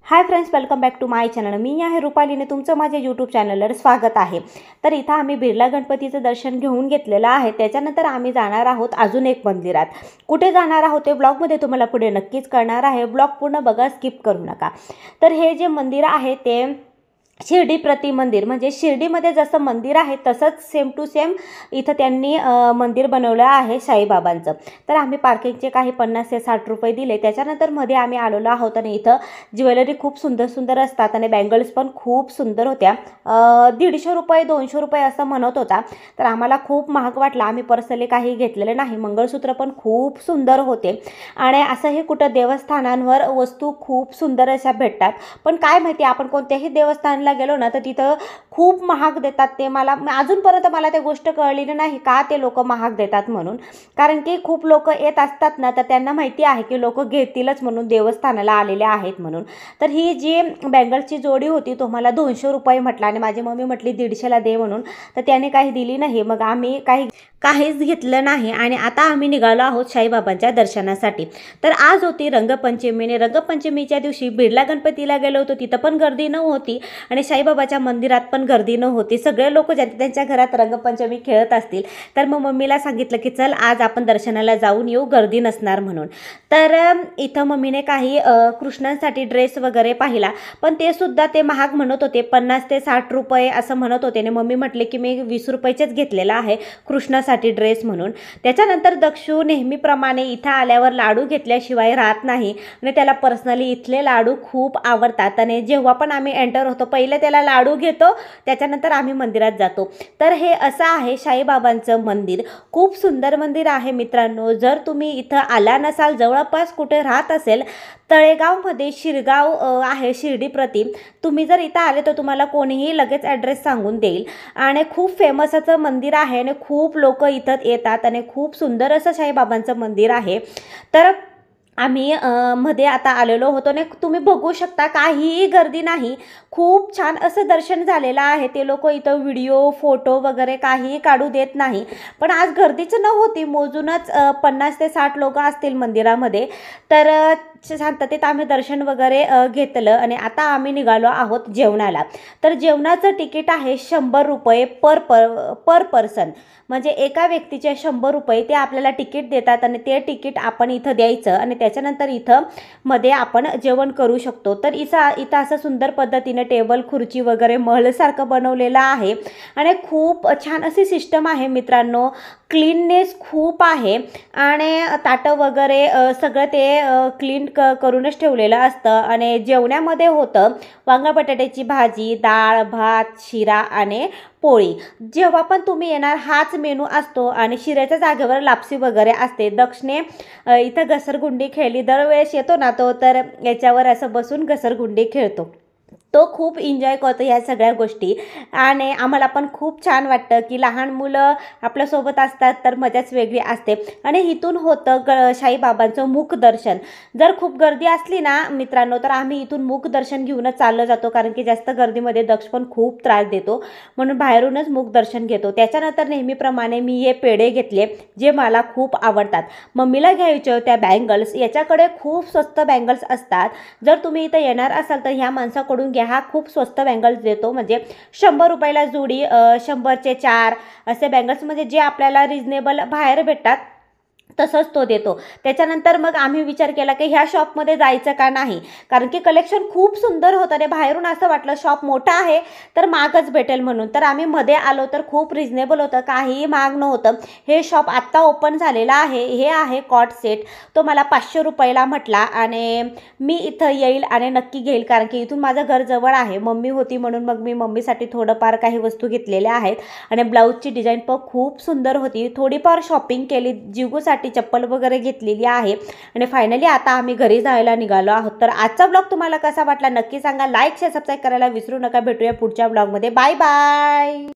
High friends, welcome back to my channel. मी आहे रुपालीने तुमचं माझ्या यूट्यूब चॅनलवर स्वागत आहे। तर इथं आम्ही बिर्ला गणपतीचं दर्शन घेऊन घेतलेलं आहे। त्याच्यानंतर आम्ही जाणार आहोत अजून एक मंदिरात। कुठे जाणार आहोत ते ब्लॉगमध्ये तुम्हाला पुढे नक्कीच कळणार आहे। ब्लॉग पूर्ण बघा, स्किप करू नका। तर हे जे मंदिर आहे ते शिर्डी प्रति मंदिर, म्हणजे शिर्डीमध्ये जसं मंदिर आहे तसंच सेम टू सेम इथं त्यांनी मंदिर बनवलं आहे साईबाबांचं। तर आम्ही पार्किंगचे काही 50 ते 60 रुपये दिले। त्याच्यानंतर मध्ये आम्ही आलेलो आहोत आणि इथं ज्वेलरी खूप सुंदर सुंदर असतात आणि बँगल्स पण खूप सुंदर होत्या। 150 रुपये 200 रुपये असं म्हणत होता। तर आम्हाला खूप महाग वाटला। आम्ही पर्सनली काही घेतलेले नाही। मंगळसूत्र पण खूप सुंदर होते आणि असंही कुठं देवस्थानांवर वस्तू खूप सुंदर अशा भेटतात। पण काय माहिती, आपण कोणत्याही देवस्थान गेलो ना तर तिथं खूप महाग देतात। ते अजूनपर्यंत मला ते गोष्ट कळलेली नाही का ते लोक महाग देतात म्हणून। कारण की खूप लोक येत असतात ना, तर त्यांना माहिती आहे की लोक घेतीलच म्हणून, देवस्थानाला आलेले आहेत म्हणून। तर ही जी बँगल्सची जोडी होती तो मला 200 रुपये म्हटला आणि माझी मम्मी म्हटली 150ला दे म्हणून। तर त्याने काही दिली नाही। मग आम्ही काहीच घेतलं नाही आणि आता आम्ही निघालो आहोत साईबाबांच्या दर्शनासाठी। तर आज होती रंगपंचमी। रंगपंचमीच्या दिवशी बिर्ला गणपतीला गेलो होतो, तिथं पण गर्दी नव्हती आणि साईबाबाच्या मंदिरात पण गर्दी नव्हती। सगळे लोक त्यांच्या घरात रंगपंचमी खेळत असतील। तर मग मम्मीला सांगितलं की चल आज आपण दर्शनाला जाऊन येऊ, गर्दी नसणार म्हणून। तर इथं मम्मीने काही कृष्णांसाठी ड्रेस वगैरे पाहिला, पण ते सुद्धा ते महाग म्हणत होते, 50 ते 60 रुपये असं म्हणत होते आणि मम्मी म्हटले की मी 20 रुपयेच घेतलेला आहे कृष्णासाठी ड्रेस म्हणून। त्याच्यानंतर दक्षू नेहमीप्रमाणे इथं आल्यावर लाडू घेतल्याशिवाय राहत नाही आणि त्याला पर्सनली इथले लाडू खूप आवडतात आणि जेव्हा पण आम्ही एंटर होतो पहिले त्याला लाडू घेतो, त्याच्यानंतर आम्ही मंदिरात जातो। तर हे असं आहे साईबाबांचं मंदिर। खूप सुंदर मंदिर आहे मित्रांनो। जर तुम्ही इथं आला नसाल, जवळपास कुठे राहत असेल, तळेगावमध्ये शिरगाव आहे शिर्डी प्रति, तुम्ही जर इथं आले तर तुम्हाला कोणीही लगेच ॲड्रेस सांगून देईल आणि खूप फेमस असं मंदिर आहे आणि खूप लोक इथं येतात आणि खूप सुंदर असं साईबाबांचं मंदिर आहे। तर आम्ही मध्ये आता आलेलो होतो आणि तुम्ही बघू शकता काहीही गर्दी नाही, खूप छान असं दर्शन झालेलं आहे। ते लोक इथं व्हिडिओ फोटो वगैरे काहीही काढू देत नाही, पण आज गर्दीच नव्हती, मोजूनच 50 ते 60 लोक असतील मंदिरामध्ये। तर शांततेत आम्ही दर्शन वगैरे घेतलं आणि आता आम्ही निघालो आहोत जेवणाला। तर जेवणाचं तिकीट आहे 100 रुपये पर पर्सन, म्हणजे एका व्यक्तीचे 100 रुपये ते आपल्याला तिकीट देतात आणि ते तिकीट आपण इथं द्यायचं आणि त्याच्यानंतर इथं मध्ये आपण जेवण करू शकतो। तर इथं असं सुंदर पद्धतीने टेबल खुर्ची वगैरे महलसारखं बनवलेलं आहे आणि खूप छान अशी सिस्टम आहे मित्रांनो। क्लीननेस खूप आहे आणि ताटं वगैरे सगळं ते क्लीन करूनच ठेवलेलं असतं आणि जेवणामध्ये होतं वांगा बटाट्याची भाजी, डाळ भात, शिरा आणि पोळी। जेव्हा पण तुम्ही येणार हाच मेनू असतो आणि शिऱ्याच्या जागेवर लापसी वगैरे असते। दक्षने इथं घसरगुंडी खेळली, दरवेळेस येतो ना तो, तर याच्यावर असं बसून घसरगुंडी खेळतो। तो खूप एन्जॉय करतो ह्या सगळ्या गोष्टी आणि आम्हाला पण खूप छान वाटतं की लहान मुलं आपल्यासोबत असतात तर मजाच वेगळी असते। आणि इथून होतं साईबाबांचं मुखदर्शन। जर खूप गर्दी असली ना मित्रांनो तर आम्ही इथून मुखदर्शन घेऊनच चाललं जातो, कारण की जास्त गर्दीमध्ये दक्ष पण खूप त्रास देतो म्हणून बाहेरूनच मुखदर्शन घेतो। त्याच्यानंतर नेहमीप्रमाणे मी हे पेढे घेतले जे मला खूप आवडतात। मम्मीला घ्यायचे होत्या बँगल्स, याच्याकडे खूप स्वस्त बँगल्स असतात। जर तुम्ही इथं येणार असाल तर ह्या माणसाकडून घ्या, हा खूप स्वस्त बँगल्स देतो, म्हणजे 100 रुपयाला जोडी, 100चे 4 असे बँगल्स, म्हणजे जे आपल्याला रिजनेबल बाहेर भेटतात तसंच तो देतो। त्याच्यानंतर मग आम्ही विचार केला की ह्या शॉपमध्ये जायचं का नाही, कारण की कलेक्शन खूप सुंदर होतं आणि बाहेरून असं वाटलं शॉप मोठा आहे तर महागच भेटेल म्हणून। तर आम्ही मध्ये आलो तर खूप रिजनेबल होतं, काहीही महाग नव्हतं। हे शॉप आत्ता ओपन झालेलं आहे। हे आहे कॉट सेट, तो मला 500 रुपयाला म्हटला आणि मी इथं येईल आणि नक्की घेईल, कारण की इथून माझं घर जवळ आहे। मम्मी होती म्हणून मग मी मम्मीसाठी थोडंफार काही वस्तू घेतलेल्या आहेत आणि ब्लाऊजची डिझाईन पण खूप सुंदर होती। थोडीफार शॉपिंग केली, जिगूसाठी चप्पल वगैरे घेतलेली आहे आणि फायनली आता आम्ही घरी जायला निघालो आहोत। तर आजचा ब्लॉग तुम्हाला कसा वाटला नक्की सांगा, लाईक शेअर सबस्क्राईब करायला विसरू नका। भेटूया पुढच्या ब्लॉगमध्ये, बाय बाय।